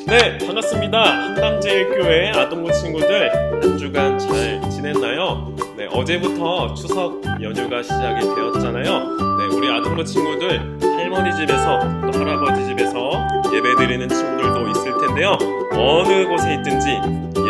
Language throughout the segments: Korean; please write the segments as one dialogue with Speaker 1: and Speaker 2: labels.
Speaker 1: 네, 반갑습니다. 한담제일교회 아동부 친구들 한 주간 잘 지냈나요? 네, 어제부터 추석 연휴가 시작이 되었잖아요. 네, 우리 아동부 친구들 할머니 집에서 또 할아버지 집에서 예배드리는 친구들도 있을 텐데요. 어느 곳에 있든지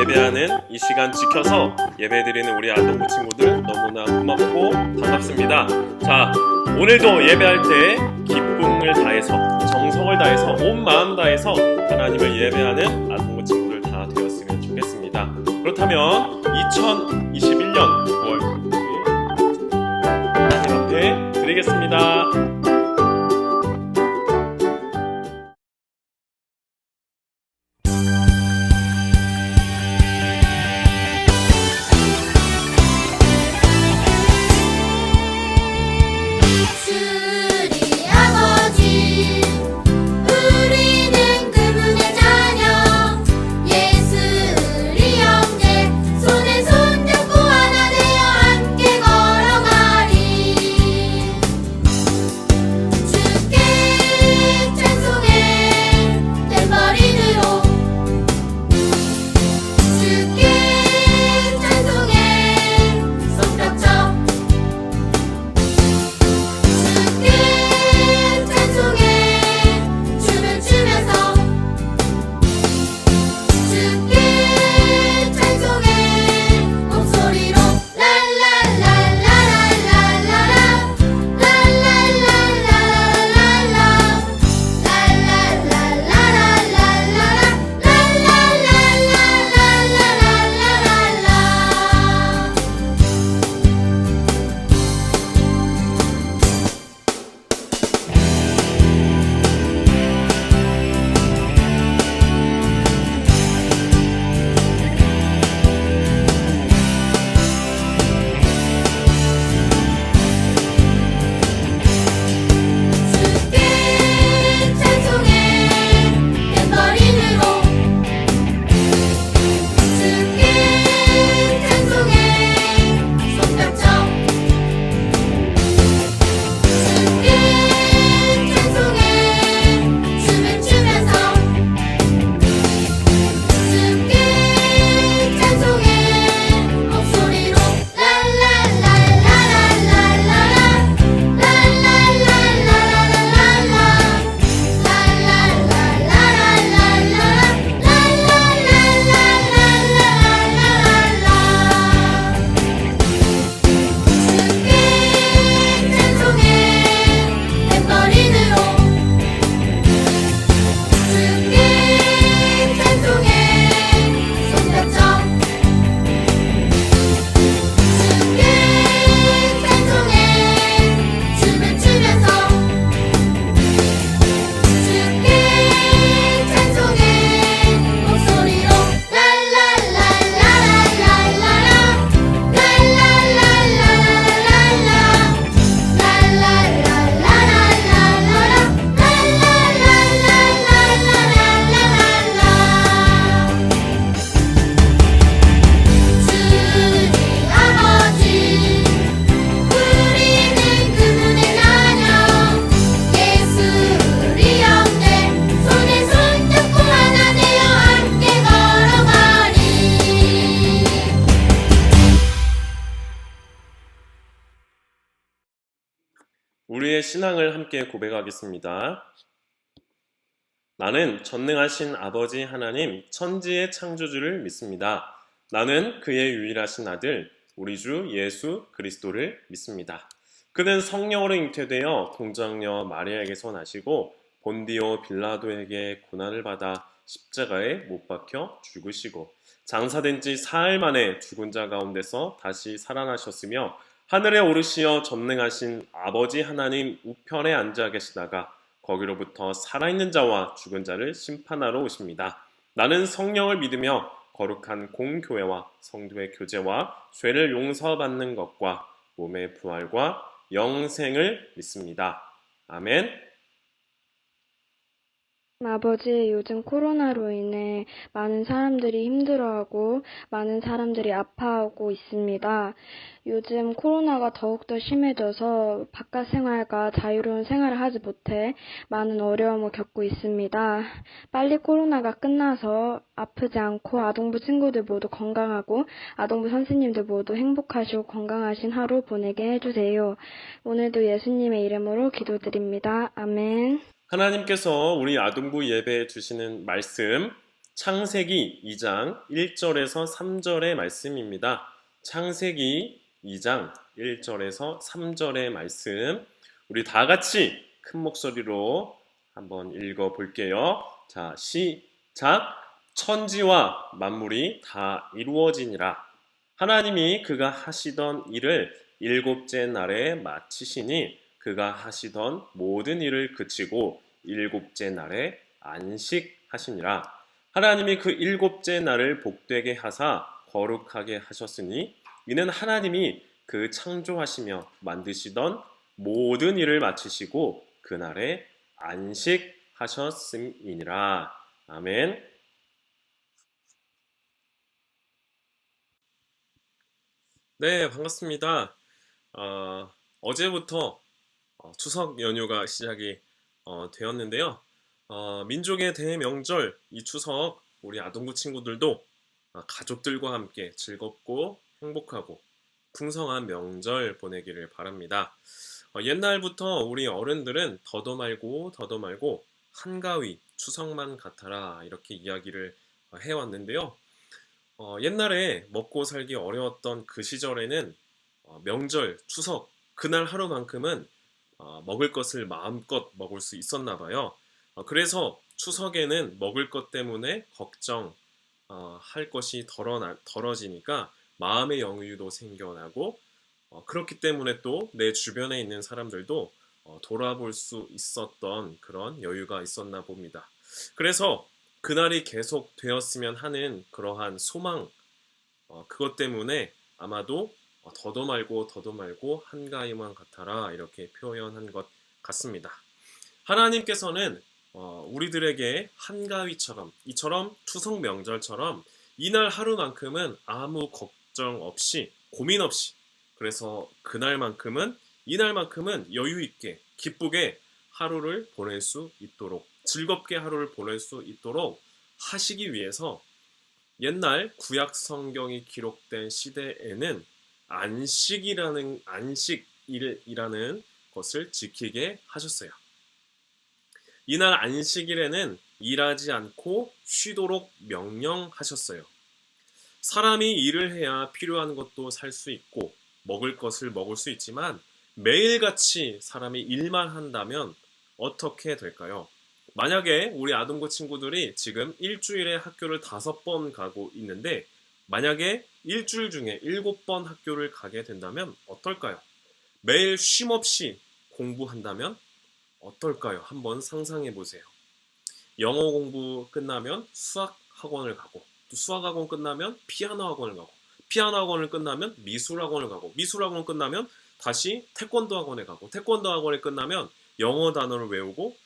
Speaker 1: 예배하는 이 시간 지켜서 예배드리는 우리 아동부 친구들 너무나 고맙고 반갑습니다. 자, 오늘도 예배할 때 기쁨을 다해서 정성을 다해서 온 마음 다해서 하나님을 예배하는 아동부 친구들 다 되었으면 좋겠습니다. 그렇다면 2021년 9월 9일 하나님 앞에 드리겠습니다. 우리의 신앙을 함께 고백하겠습니다. 나는 전능하신 아버지 하나님 천지의 창조주를 믿습니다. 나는 그의 유일하신 아들 우리 주 예수 그리스도를 믿습니다. 그는 성령으로 잉태되어 동정녀 마리아에게서 나시고 본디오 빌라도에게 고난을 받아 십자가에 못 박혀 죽으시고 장사된 지 사흘 만에 죽은 자 가운데서 다시 살아나셨으며 하늘에 오르시어 전능하신 아버지 하나님 우편에 앉아 계시다가 거기로부터 살아있는 자와 죽은 자를 심판하러 오십니다. 나는 성령을 믿으며 거룩한 공교회와 성도의 교제와 죄를 용서받는 것과 몸의 부활과 영생을 믿습니다. 아멘.
Speaker 2: 아버지, 요즘 코로나로 인해 많은 사람들이 힘들어하고 많은 사람들이 아파하고 있습니다. 요즘 코로나가 더욱더 심해져서 바깥 생활과 자유로운 생활을 하지 못해 많은 어려움을 겪고 있습니다. 빨리 코로나가 끝나서 아프지 않고 아동부 친구들 모두 건강하고 아동부 선생님들 모두 행복하시고 건강하신 하루 보내게 해주세요. 오늘도 예수님의 이름으로 기도드립니다. 아멘.
Speaker 1: 하나님께서 우리 아동부 예배에 주시는 말씀, 창세기 2장 1절에서 3절의 말씀입니다. 창세기 2장 1절에서 3절의 말씀, 우리 다 같이 큰 목소리로 한번 읽어 볼게요. 자, 시작. 천지와 만물이 다 이루어지니라. 하나님이 그가 하시던 일을 일곱째 날에 마치시니 그가 하시던 모든 일을 그치고 일곱째 날에 안식하시니라. 하나님이 그 일곱째 날을 복되게 하사 거룩하게 하셨으니 이는 하나님이 그 창조하시며 만드시던 모든 일을 마치시고 그날에 안식하셨음이니라. 아멘. 네, 반갑습니다. 어제부터 추석 연휴가 시작이 되었는데요. 민족의 대명절 이 추석 우리 아동부 친구들도 가족들과 함께 즐겁고 행복하고 풍성한 명절 보내기를 바랍니다. 옛날부터 우리 어른들은 더도 말고 더도 말고 한가위 추석만 같아라 이렇게 이야기를 해왔는데요. 옛날에 먹고 살기 어려웠던 그 시절에는 명절, 추석 그날 하루만큼은 먹을 것을 마음껏 먹을 수 있었나 봐요. 그래서 추석에는 먹을 것 때문에 걱정 할 것이 덜어지니까 마음의 여유도 생겨나고 그렇기 때문에 또 내 주변에 있는 사람들도 돌아볼 수 있었던 그런 여유가 있었나 봅니다. 그래서 그날이 계속 되었으면 하는 그러한 소망, 그것 때문에 아마도 더도 말고 더도 말고 한가위만 같아라 이렇게 표현한 것 같습니다. 하나님께서는 우리들에게 한가위처럼 이처럼 추석 명절처럼 이날 하루만큼은 아무 걱정 없이 고민 없이 그래서 그날만큼은 이날만큼은 여유 있게 기쁘게 하루를 보낼 수 있도록 즐겁게 하루를 보낼 수 있도록 하시기 위해서 옛날 구약 성경이 기록된 시대에는 안식일이라는 것을 지키게 하셨어요. 이날 안식일에는 일하지 않고 쉬도록 명령하셨어요. 사람이 일을 해야 필요한 것도 살 수 있고 먹을 것을 먹을 수 있지만 매일같이 사람이 일만 한다면 어떻게 될까요? 만약에 우리 아동부 친구들이 지금 일주일에 학교를 5번 가고 있는데 만약에 일주일 중에 7번 학교를 가게 된다면 어떨까요? 매일 쉼없이 공부한다면 어떨까요? 한번 상상해 보세요. 영어 공부 끝나면 수학 학원을 가고 또 수학 학원 끝나면 피아노 학원을 가고 피아노 학원을 끝나면 미술 학원을 가고 미술 학원 끝나면 다시 태권도 학원에 가고 태권도 학원이 끝나면 영어 단어를 외우고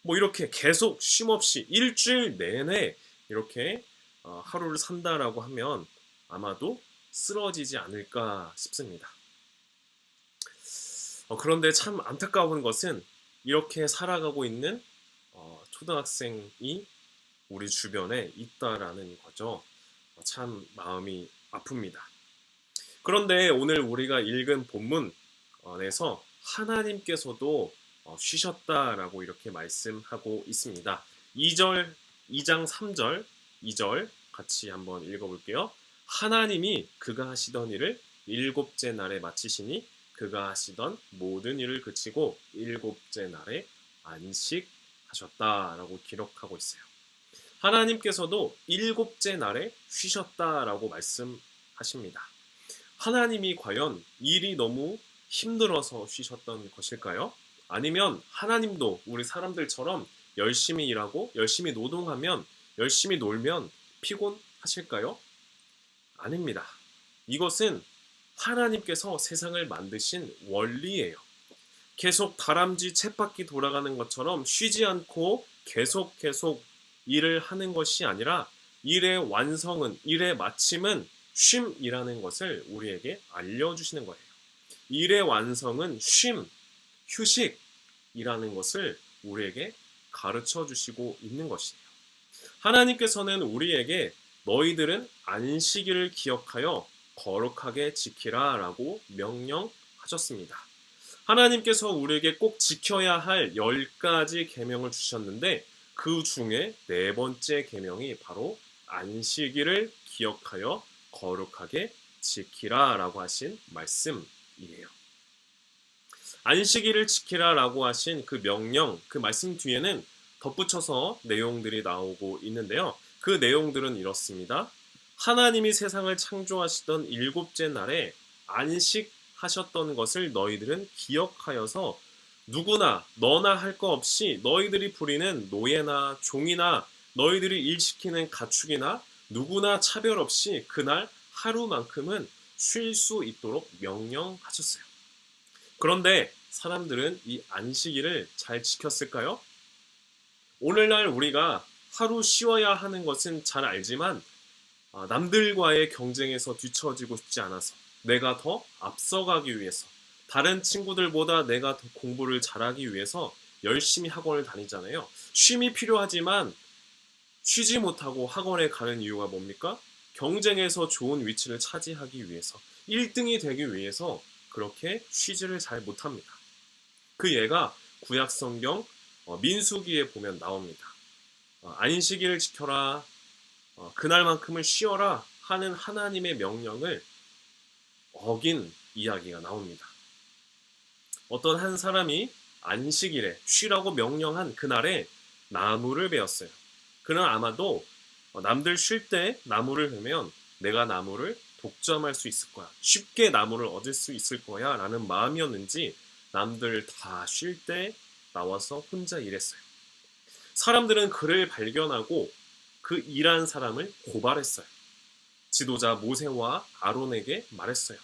Speaker 1: 뭐 이렇게 계속 쉼없이 일주일 내내 이렇게 하루를 산다라고 하면 아마도 쓰러지지 않을까 싶습니다. 그런데 참 안타까운 것은 이렇게 살아가고 있는 초등학생이 우리 주변에 있다라는 거죠. 참 마음이 아픕니다. 그런데 오늘 우리가 읽은 본문에서 하나님께서도 쉬셨다라고 이렇게 말씀하고 있습니다. 2장 3절, 2절 같이 한번 읽어볼게요. 하나님이 그가 하시던 일을 일곱째 날에 마치시니 그가 하시던 모든 일을 그치고 일곱째 날에 안식하셨다라고 기록하고 있어요. 하나님께서도 일곱째 날에 쉬셨다라고 말씀하십니다. 하나님이 과연 일이 너무 힘들어서 쉬셨던 것일까요? 아니면 하나님도 우리 사람들처럼 열심히 일하고 열심히 노동하면 열심히 놀면 피곤하실까요? 아닙니다. 이것은 하나님께서 세상을 만드신 원리예요. 계속 다람쥐 쳇바퀴 돌아가는 것처럼 쉬지 않고 계속 일을 하는 것이 아니라 일의 완성은, 일의 마침은 쉼이라는 것을 우리에게 알려주시는 거예요. 일의 완성은 쉼, 휴식이라는 것을 우리에게 가르쳐 주시고 있는 것이에요. 하나님께서는 우리에게 너희들은 안식일을 기억하여 거룩하게 지키라 라고 명령하셨습니다. 하나님께서 우리에게 꼭 지켜야 할 10가지 계명을 주셨는데 그 중에 4번째 계명이 바로 안식일을 기억하여 거룩하게 지키라 라고 하신 말씀이에요. 안식일을 지키라 라고 하신 그 명령, 그 말씀 뒤에는 덧붙여서 내용들이 나오고 있는데요. 그 내용들은 이렇습니다. 하나님이 세상을 창조하시던 7째 날에 안식하셨던 것을 너희들은 기억하여서 누구나 너나 할 거 없이 너희들이 부리는 노예나 종이나 너희들이 일시키는 가축이나 누구나 차별 없이 그날 하루만큼은 쉴 수 있도록 명령하셨어요. 그런데 사람들은 이 안식일을 잘 지켰을까요? 오늘날 우리가 하루 쉬어야 하는 것은 잘 알지만 남들과의 경쟁에서 뒤처지고 싶지 않아서 내가 더 앞서가기 위해서 다른 친구들보다 내가 더 공부를 잘하기 위해서 열심히 학원을 다니잖아요. 쉼이 필요하지만 쉬지 못하고 학원에 가는 이유가 뭡니까? 경쟁에서 좋은 위치를 차지하기 위해서 1등이 되기 위해서 그렇게 쉬지를 잘 못합니다. 그 예가 구약성경 민수기에 보면 나옵니다. 안식일을 지켜라, 그날만큼을 쉬어라 하는 하나님의 명령을 어긴 이야기가 나옵니다. 어떤 한 사람이 안식일에 쉬라고 명령한 그날에 나무를 베었어요. 그는 아마도 남들 쉴 때 나무를 베면 내가 나무를 독점할 수 있을 거야. 쉽게 나무를 얻을 수 있을 거야 라는 마음이었는지 남들 다 쉴 때 나와서 혼자 일했어요. 사람들은 그를 발견하고 그 일한 사람을 고발했어요. 지도자 모세와 아론에게 말했어요.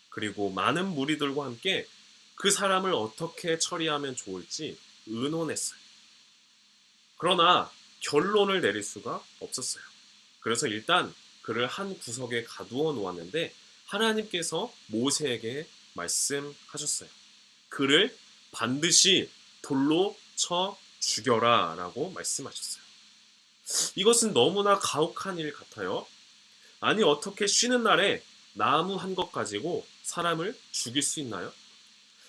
Speaker 1: 그리고 많은 무리들과 함께 그 사람을 어떻게 처리하면 좋을지 의논했어요. 그러나 결론을 내릴 수가 없었어요. 그래서 일단 그를 한 구석에 가두어 놓았는데 하나님께서 모세에게 말씀하셨어요. 그를 반드시 돌로 쳐 죽여라 라고 말씀하셨어요. 이것은 너무나 가혹한 일 같아요. 아니 어떻게 쉬는 날에 나무 한 것 가지고 사람을 죽일 수 있나요?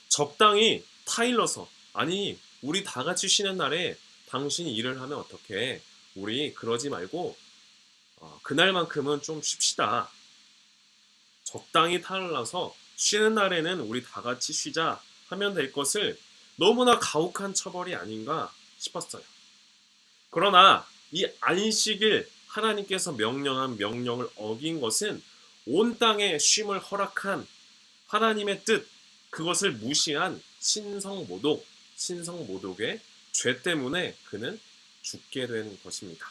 Speaker 1: 적당히 타일러서 아니 우리 다 같이 쉬는 날에 당신이 일을 하면 어떡해. 우리 그러지 말고 그날만큼은 좀 쉽시다. 적당히 타일러서 쉬는 날에는 우리 다 같이 쉬자 하면 될 것을 너무나 가혹한 처벌이 아닌가 싶었어요. 그러나 이 안식일 하나님께서 명령한 명령을 어긴 것은 온 땅에 쉼을 허락한 하나님의 뜻, 그것을 무시한 신성모독의 죄 때문에 그는 죽게 된 것입니다.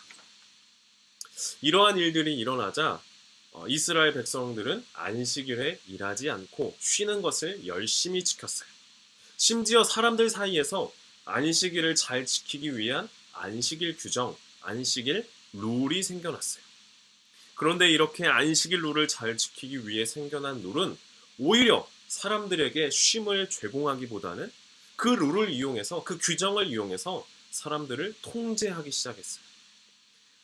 Speaker 1: 이러한 일들이 일어나자 이스라엘 백성들은 안식일에 일하지 않고 쉬는 것을 열심히 지켰어요. 심지어 사람들 사이에서 안식일을 잘 지키기 위한 안식일 규정, 안식일 룰이 생겨났어요. 그런데 이렇게 안식일 룰을 잘 지키기 위해 생겨난 룰은 오히려 사람들에게 쉼을 제공하기보다는 그 룰을 이용해서, 그 규정을 이용해서 사람들을 통제하기 시작했어요.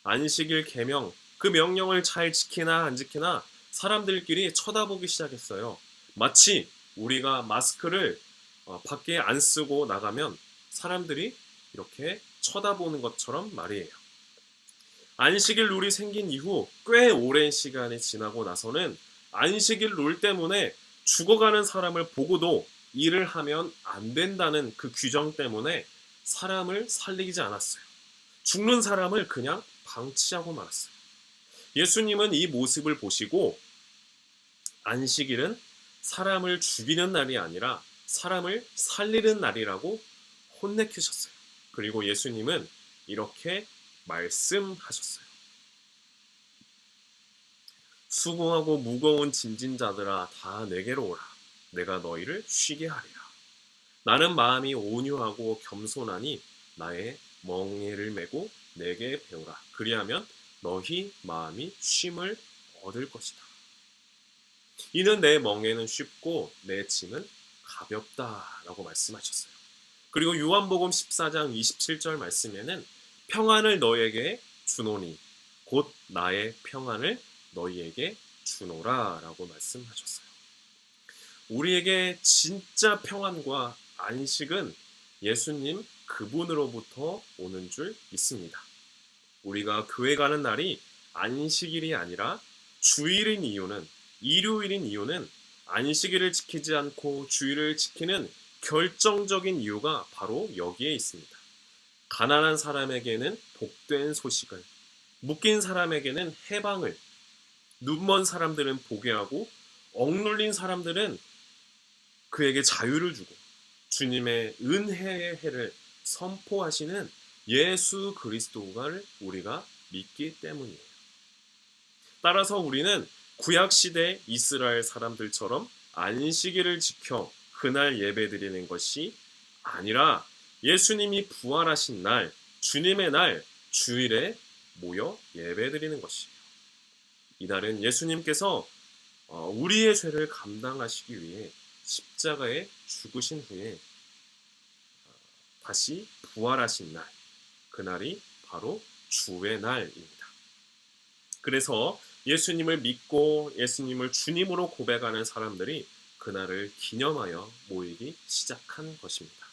Speaker 1: 안식일 계명, 그 명령을 잘 지키나 안 지키나 사람들끼리 쳐다보기 시작했어요. 마치 우리가 마스크를 밖에 안 쓰고 나가면 사람들이 이렇게 쳐다보는 것처럼 말이에요. 안식일 룰이 생긴 이후 꽤 오랜 시간이 지나고 나서는 안식일 룰 때문에 죽어가는 사람을 보고도 일을 하면 안 된다는 그 규정 때문에 사람을 살리지 않았어요. 죽는 사람을 그냥 방치하고 말았어요. 예수님은 이 모습을 보시고 안식일은 사람을 죽이는 날이 아니라 사람을 살리는 날이라고 혼내키셨어요. 그리고 예수님은 이렇게 말씀하셨어요. 수고하고 무거운 짐진 자들아 다 내게로 오라. 내가 너희를 쉬게 하리라. 나는 마음이 온유하고 겸손하니 나의 멍에를 메고 내게 배우라. 그리하면 너희 마음이 쉼을 얻을 것이다. 이는 내 멍에는 쉽고 내 짐은 가볍다라고 말씀하셨어요. 그리고 요한복음 14장 27절 말씀에는 평안을 너에게 주노니 곧 나의 평안을 너희에게 주노라 라고 말씀하셨어요. 우리에게 진짜 평안과 안식은 예수님 그분으로부터 오는 줄 믿습니다. 우리가 교회 가는 날이 안식일이 아니라 주일인 이유는, 일요일인 이유는 안식일을 지키지 않고 주일을 지키는 결정적인 이유가 바로 여기에 있습니다. 가난한 사람에게는 복된 소식을, 묶인 사람에게는 해방을, 눈먼 사람들은 보게 하고 억눌린 사람들은 그에게 자유를 주고 주님의 은혜의 해를 선포하시는 예수 그리스도를 우리가 믿기 때문이에요. 따라서 우리는 구약시대 이스라엘 사람들처럼 안식일을 지켜 그날 예배드리는 것이 아니라 예수님이 부활하신 날, 주님의 날, 주일에 모여 예배드리는 것이에요. 이날은 예수님께서 우리의 죄를 감당하시기 위해 십자가에 죽으신 후에 다시 부활하신 날, 그날이 바로 주의 날입니다. 그래서 예수님을 믿고 예수님을 주님으로 고백하는 사람들이 그날을 기념하여 모이기 시작한 것입니다.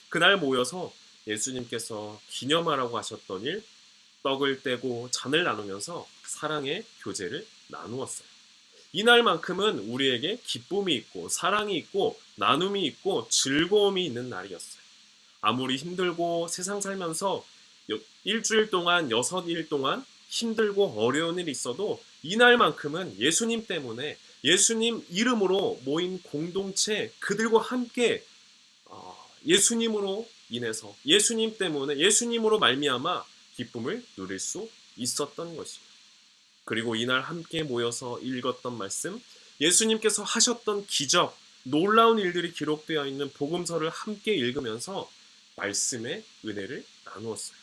Speaker 1: 그날 모여서 예수님께서 기념하라고 하셨던 일, 떡을 떼고 잔을 나누면서 사랑의 교제를 나누었어요. 이날만큼은 우리에게 기쁨이 있고 사랑이 있고 나눔이 있고 즐거움이 있는 날이었어요. 아무리 힘들고 세상 살면서 일주일 동안 6일 동안 힘들고 어려운 일이 있어도 이날만큼은 예수님 때문에 예수님 이름으로 모인 공동체 그들과 함께 예수님으로 인해서 예수님 때문에 예수님으로 말미암아 기쁨을 누릴 수 있었던 것이에요. 그리고 이날 함께 모여서 읽었던 말씀, 예수님께서 하셨던 기적, 놀라운 일들이 기록되어 있는 복음서를 함께 읽으면서 말씀의 은혜를 나누었어요.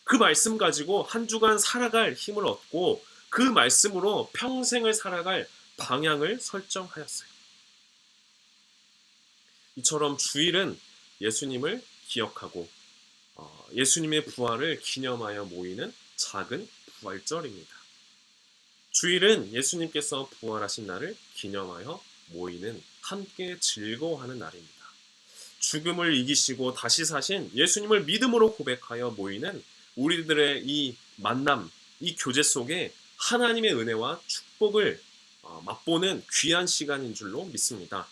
Speaker 1: 그 말씀 가지고 한 주간 살아갈 힘을 얻고 그 말씀으로 평생을 살아갈 방향을 설정하였어요. 이처럼 주일은 예수님을 기억하고 예수님의 부활을 기념하여 모이는 작은 부활절입니다. 주일은 예수님께서 부활하신 날을 기념하여 모이는 함께 즐거워하는 날입니다. 죽음을 이기시고 다시 사신 예수님을 믿음으로 고백하여 모이는 우리들의 이 만남, 이 교제 속에 하나님의 은혜와 축복을 맛보는 귀한 시간인 줄로 믿습니다.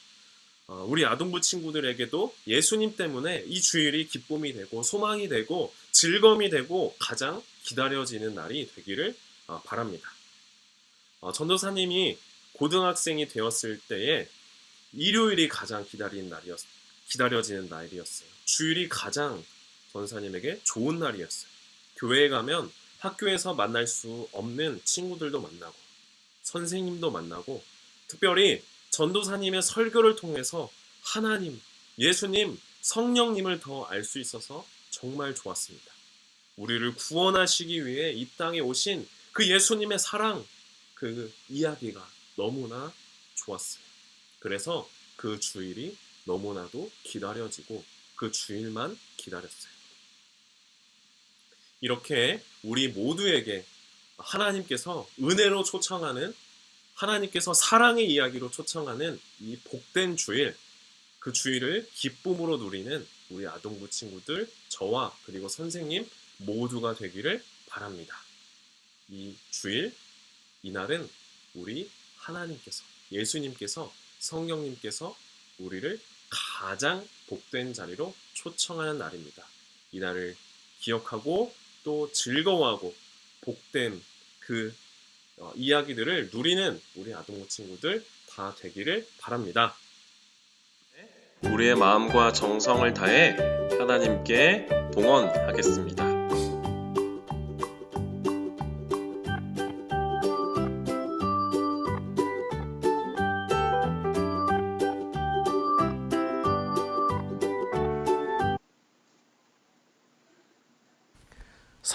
Speaker 1: 우리 아동부 친구들에게도 예수님 때문에 이 주일이 기쁨이 되고 소망이 되고 즐거움이 되고 가장 기다려지는 날이 되기를 바랍니다. 전도사님이 고등학생이 되었을 때에 일요일이 가장 기다려지는 날이었어요. 주일이 가장 전도사님에게 좋은 날이었어요. 교회에 가면 학교에서 만날 수 없는 친구들도 만나고 선생님도 만나고 특별히 전도사님의 설교를 통해서 하나님, 예수님, 성령님을 더 알 수 있어서 정말 좋았습니다. 우리를 구원하시기 위해 이 땅에 오신 그 예수님의 사랑, 그 이야기가 너무나 좋았어요. 그래서 그 주일이 너무나도 기다려지고 그 주일만 기다렸어요. 이렇게 우리 모두에게 하나님께서 은혜로 초청하는, 하나님께서 사랑의 이야기로 초청하는 이 복된 주일, 그 주일을 기쁨으로 누리는 우리 아동부 친구들, 저와 그리고 선생님 모두가 되기를 바랍니다. 이 주일, 이날은 우리 하나님께서, 예수님께서, 성령님께서 우리를 가장 복된 자리로 초청하는 날입니다. 이날을 기억하고 또 즐거워하고 복된 그 이야기들을 누리는 우리 아동부 친구들 다 되기를 바랍니다. 우리의 마음과 정성을 다해 하나님께 동원하겠습니다.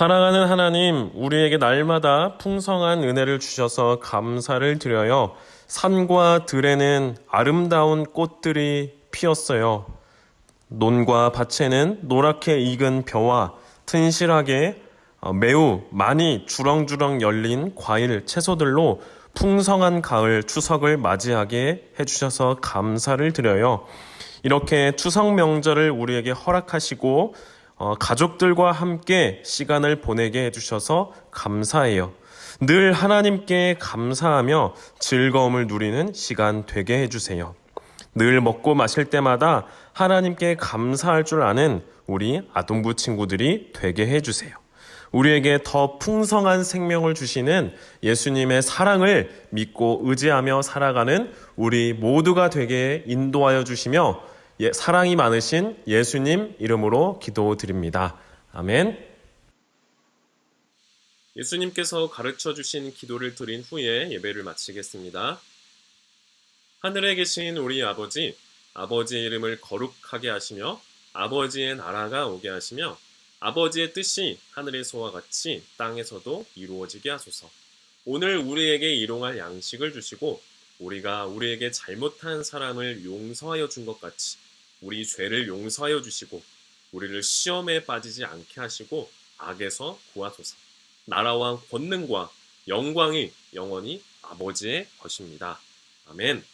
Speaker 1: 사랑하는 하나님, 우리에게 날마다 풍성한 은혜를 주셔서 감사를 드려요. 산과 들에는 아름다운 꽃들이 피었어요. 논과 밭에는 노랗게 익은 벼와 튼실하게 매우 많이 주렁주렁 열린 과일, 채소들로 풍성한 가을 추석을 맞이하게 해주셔서 감사를 드려요. 이렇게 추석 명절을 우리에게 허락하시고 가족들과 함께 시간을 보내게 해주셔서 감사해요. 늘 하나님께 감사하며 즐거움을 누리는 시간 되게 해주세요. 늘 먹고 마실 때마다 하나님께 감사할 줄 아는 우리 아동부 친구들이 되게 해주세요. 우리에게 더 풍성한 생명을 주시는 예수님의 사랑을 믿고 의지하며 살아가는 우리 모두가 되게 인도하여 주시며 사랑이 많으신 예수님 이름으로 기도드립니다. 아멘. 예수님께서 가르쳐 주신 기도를 드린 후에 예배를 마치겠습니다. 하늘에 계신 우리 아버지, 아버지의 이름을 거룩하게 하시며 아버지의 나라가 오게 하시며 아버지의 뜻이 하늘에서와 같이 땅에서도 이루어지게 하소서. 오늘 우리에게 일용할 양식을 주시고 우리가 우리에게 잘못한 사람을 용서하여 준 것 같이 우리 죄를 용서하여 주시고 우리를 시험에 빠지지 않게 하시고 악에서 구하소서. 나라와 권능과 영광이 영원히 아버지의 것입니다. 아멘.